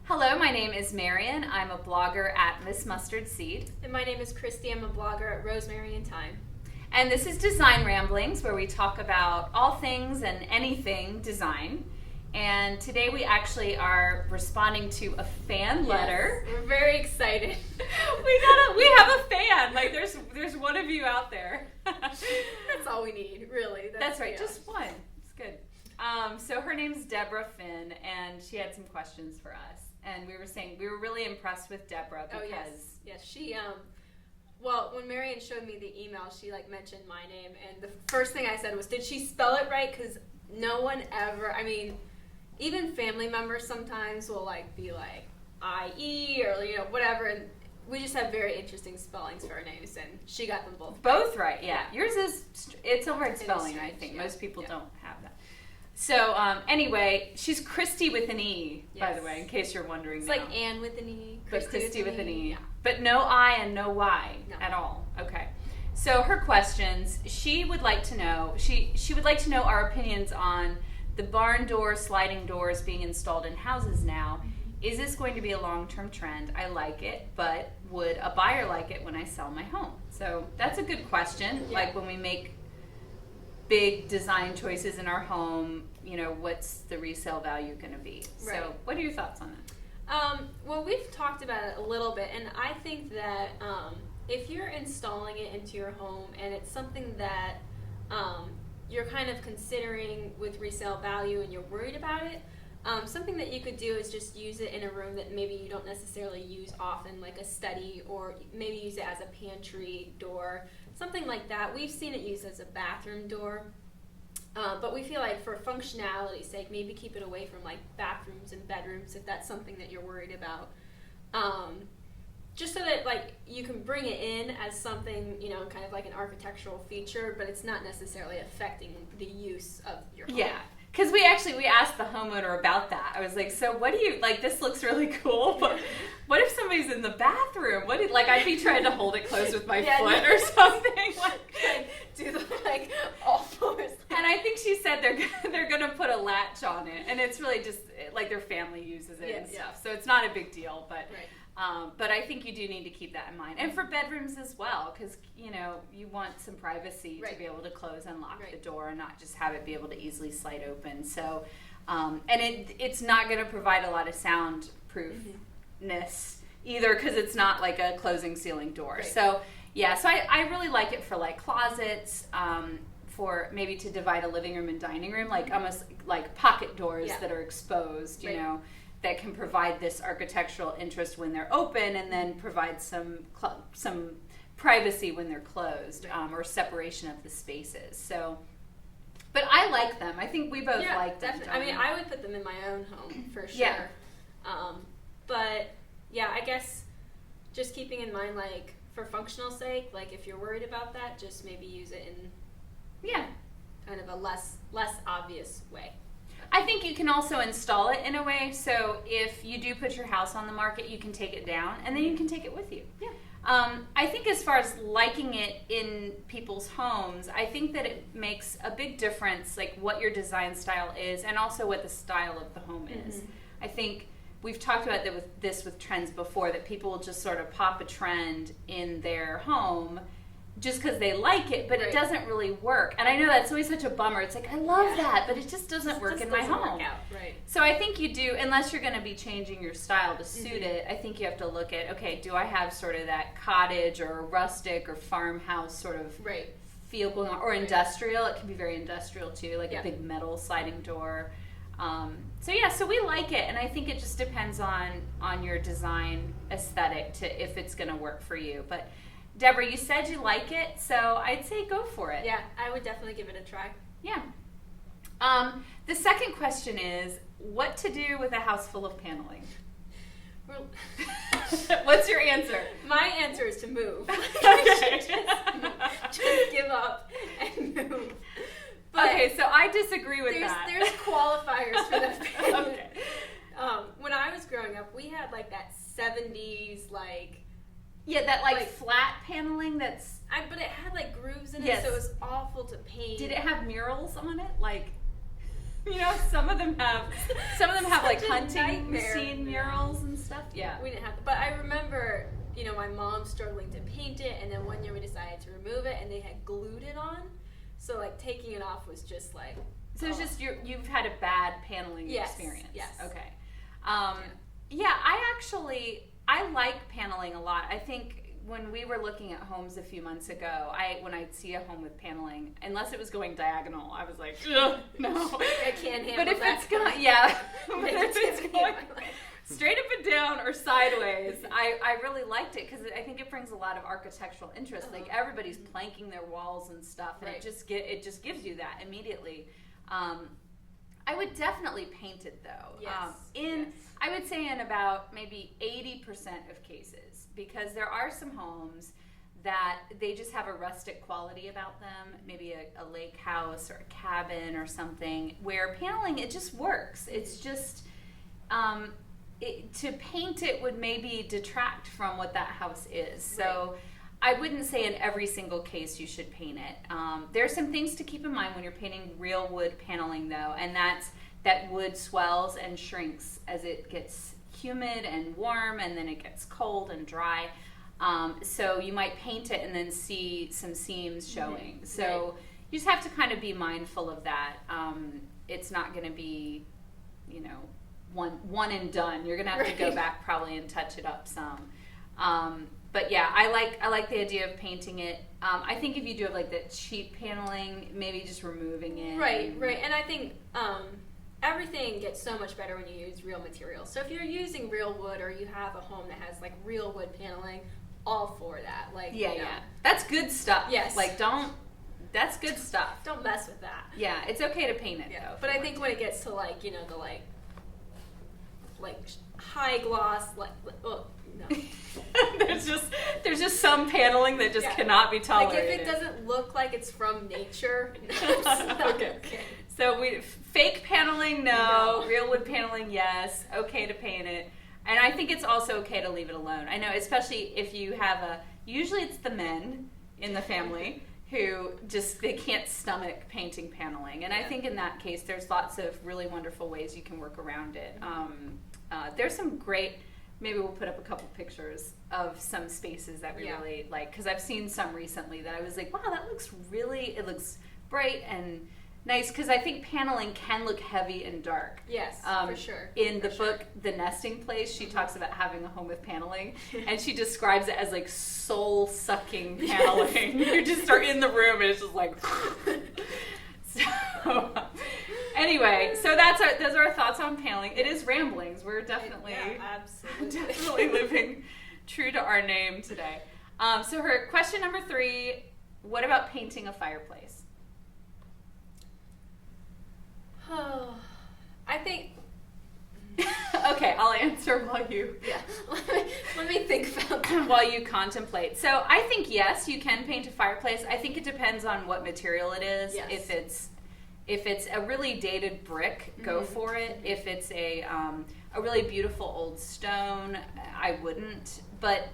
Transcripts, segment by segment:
Hello, my name is Marion. I'm a blogger at Miss Mustard Seed. And my name is Christy. I'm a blogger at Rosemary and Thyme. And this is Design Ramblings, where we talk about all things and anything design. And today we actually are responding to a fan letter. Yes, we're very excited. We have a fan. Like there's one of you out there. That's all we need, really. That's right, just one. It's good. So her name's Deborah Finn, and she had some questions for us. And we were saying we were really impressed with Deborah because yes, she well, when Marion showed me the email, she mentioned my name, and the first thing I said was, did she spell it right? Because no one ever, even family members sometimes will be like IE or whatever, and we just have very interesting spellings for our names, and she got them both right. Yeah. Yours it's a hard spelling. I think most people don't have that. So anyway, she's Christy with an E, by the way, in case you're wondering. It's like Anne with an E, but Christy with an E. Yeah. But no I and no Y at all. Okay. So her questions, she would like to know our opinions on the barn door sliding doors being installed in houses now. Is this going to be a long-term trend? I like it, but would a buyer like it when I sell my home? So that's a good question. Yeah. Like when we make big design choices in our home, what's the resale value going to be? Right. So what are your thoughts on that? Well, we've talked about it a little bit, and I think that if you're installing it into your home and it's something that you're kind of considering with resale value and you're worried about it, something that you could do is just use it in a room that maybe you don't necessarily use often, like a study, or maybe use it as a pantry door, something like that. We've seen it used as a bathroom door, but we feel like for functionality's sake, maybe keep it away from bathrooms and bedrooms if that's something that you're worried about. Just so that you can bring it in as something, kind of like an architectural feature, but it's not necessarily affecting the use of your home. Yeah. Because we asked the homeowner about that. I was like, so what do you, this looks really cool, but what if somebody's in the bathroom? I'd be trying to hold it closed with my foot or something. Do the, all floors. And I think she said they're going to put a latch on it, and it's really just, their family uses it and stuff. So it's not a big deal, but... Right. But I think you do need to keep that in mind. And for bedrooms as well, because, you want some privacy to be able to close and lock the door and not just have it be able to easily slide open. So, and it's not going to provide a lot of soundproofness either, because it's not like a closing ceiling door. Right. So, so I really like it for closets, for maybe to divide a living room and dining room, almost like pocket doors that are exposed, you know, that can provide this architectural interest when they're open, and then provide some privacy when they're closed, or separation of the spaces. So, but I like them. I think we both like them. Definitely. I would put them in my own home for sure. Yeah. But I guess just keeping in mind, for functional sake, if you're worried about that, just maybe use it in kind of a less obvious way. I think you can also install it in a way, so if you do put your house on the market, you can take it down, and then you can take it with you. Yeah. I think as far as liking it in people's homes, I think that it makes a big difference, what your design style is, and also what the style of the home is. I think we've talked about this with trends before, that people will just sort of pop a trend in their home just because they like it, but it doesn't really work. And I know that's always such a bummer. It's I love that, but it just doesn't work in my home. Right. So I think you do, unless you're going to be changing your style to suit it, I think you have to look at, okay, do I have sort of that cottage or rustic or farmhouse sort of feel going on? Or industrial. It can be very industrial too, a big metal sliding door. So we like it, and I think it just depends on your design aesthetic if it's going to work for you. But Deborah, you said you like it, so I'd say go for it. Yeah, I would definitely give it a try. Yeah. The second question is, what to do with a house full of paneling? Well, what's your answer? My answer is to move. Okay. just give up and move. But okay, so I disagree with that. There's qualifiers for that. Okay. When I was growing up, we had that 70s flat paneling that's... but it had grooves in it, so it was awful to paint. Did it have murals on it? You know, some of them have like Such a hunting nightmare. scene murals and stuff. Yeah. We didn't have, but I remember, my mom struggling to paint it, and then one year we decided to remove it, and they had glued it on, so like taking it off was just like. So it's just you've had a bad paneling experience. Yes. Okay. Yeah, I like paneling a lot. I think when we were looking at homes a few months ago, when I'd see a home with paneling, unless it was going diagonal, I was like, ugh, no. I can't handle But if that. it's going, yeah. But if it's going straight up and down or sideways, I really liked it because I think it brings a lot of architectural interest. Like everybody's planking their walls and stuff, and it just gives you that immediately. I would definitely paint it though. Yes. I would say in about maybe 80% of cases, because there are some homes that they just have a rustic quality about them, maybe a lake house or a cabin or something, where paneling, it just works. It's just, to paint it would maybe detract from what that house is. So I wouldn't say in every single case you should paint it. There are some things to keep in mind when you're painting real wood paneling though, and that's that wood swells and shrinks as it gets humid and warm, and then it gets cold and dry. So you might paint it and then see some seams showing. So you just have to kind of be mindful of that. It's not going to be, one and done. You're going to have to go back probably and touch it up some. But yeah, I like the idea of painting it. I think if you do have like that cheap paneling, maybe just removing it. Right. And I think everything gets so much better when you use real materials. So if you're using real wood, or you have a home that has like real wood paneling, all for that. Like that's good stuff. Yes. That's good stuff. Don't mess with that. Yeah, it's okay to paint it though. But I think when it gets to like the high gloss, no. there's just some paneling that just cannot be tolerated. Like if it doesn't look like it's from nature, okay. So fake paneling, no. Real wood paneling, yes. Okay to paint it. And I think it's also okay to leave it alone. I know, especially if you have usually it's the men in the family who they can't stomach painting paneling. And I think in that case, there's lots of really wonderful ways you can work around it. There's some great, maybe we'll put up a couple pictures of some spaces that we really like, because I've seen some recently that I was like, wow, it looks bright and nice, because I think paneling can look heavy and dark. Yes, for sure. In the book, The Nesting Place, she talks about having a home with paneling, and she describes it as like soul-sucking paneling. You just are in the room, and it's just like... So, anyway, so those are our thoughts on paneling. It is ramblings. We're definitely living true to our name today. So her question number 3, what about painting a fireplace? Oh, I think... Okay, I'll answer while you... Yeah, let me think about that. While you contemplate. So I think, yes, you can paint a fireplace. I think it depends on what material it is. Yes. If it's a really dated brick, go for it. If it's a really beautiful old stone, I wouldn't. But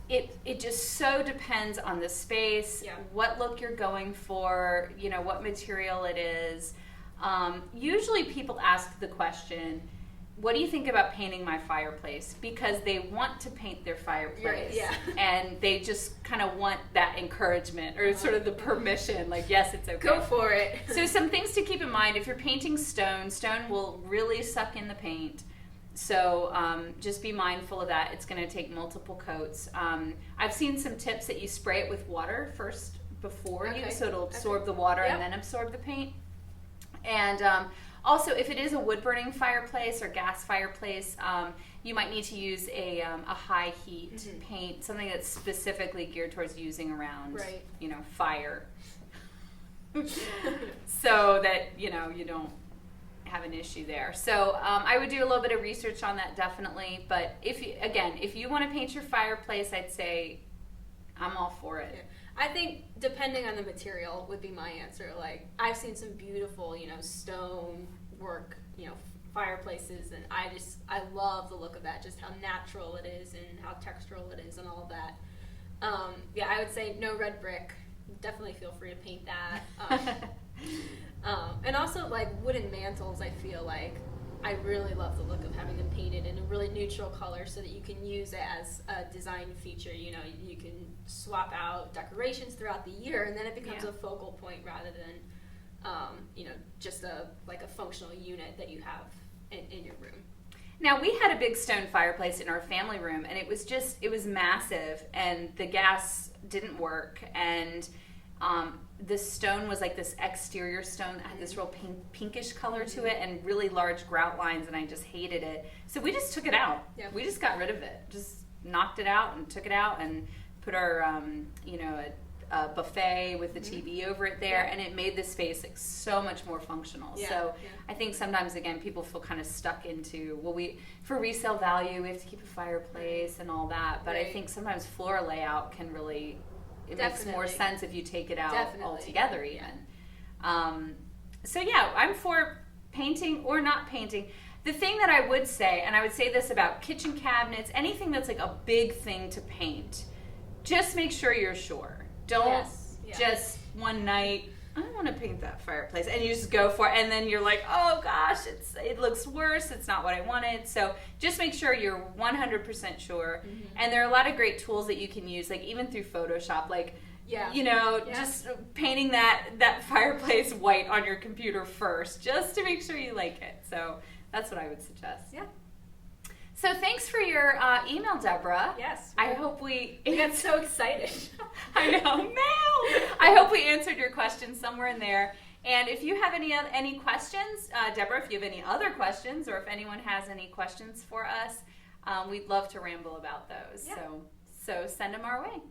it just so depends on the space, what look you're going for, what material it is. Usually people ask the question, what do you think about painting my fireplace? Because they want to paint their fireplace. And they just kind of want that encouragement or sort of the permission, like, yes, it's okay. Go for it. So some things to keep in mind, if you're painting stone will really suck in the paint. So just be mindful of that. It's going to take multiple coats. I've seen some tips that you spray it with water first before so it'll absorb the water and then absorb the paint. And also, if it is a wood-burning fireplace or gas fireplace, you might need to use a high heat paint, something that's specifically geared towards using around, fire, so that you don't have an issue there. So I would do a little bit of research on that, definitely. But if you want to paint your fireplace, I'd say I'm all for it. Yeah. I think depending on the material would be my answer. Like, I've seen some beautiful, stone work, fireplaces, and I love the look of that, just how natural it is and how textural it is and all of that. I would say no red brick. Definitely feel free to paint that. And also, like wooden mantles, I feel like I really love the look of having them painted in a really neutral color so that you can use it as a design feature. You know, you can swap out decorations throughout the year, and then it becomes a focal point rather than, you know, just a functional unit that you have in your room. Now, we had a big stone fireplace in our family room, and it was massive, and the gas didn't work, and the stone was like this exterior stone that had this real pinkish color to it and really large grout lines, and I just hated it. So we just took it out. Yeah. We just got rid of it. Just knocked it out and took it out and put our, you know, a buffet with the TV over it there, and it made the space like so much more functional. So I think sometimes, again, people feel kind of stuck into, well, for resale value, we have to keep a fireplace and all that, but I think sometimes floor layout can really, it makes more sense if you take it out altogether even. So yeah, I'm for painting or not painting. The thing that I would say, and I would say this about kitchen cabinets, anything that's like a big thing to paint, just make sure you're sure. Don't just one night, I want to paint that fireplace, and you just go for it, and then you're like, oh gosh, it looks worse, it's not what I wanted. So just make sure you're 100% sure. And there are a lot of great tools that you can use, like even through Photoshop, like you know, just painting that fireplace white on your computer first, just to make sure you like it. So that's what I would suggest. Yeah. So thanks for your email, Deborah. Yes. I hope we got so excited. I know. Mail! I hope we answered your questions somewhere in there. And if you have any questions, Deborah, if you have any other questions, or if anyone has any questions for us, we'd love to ramble about those. Yeah. So send them our way.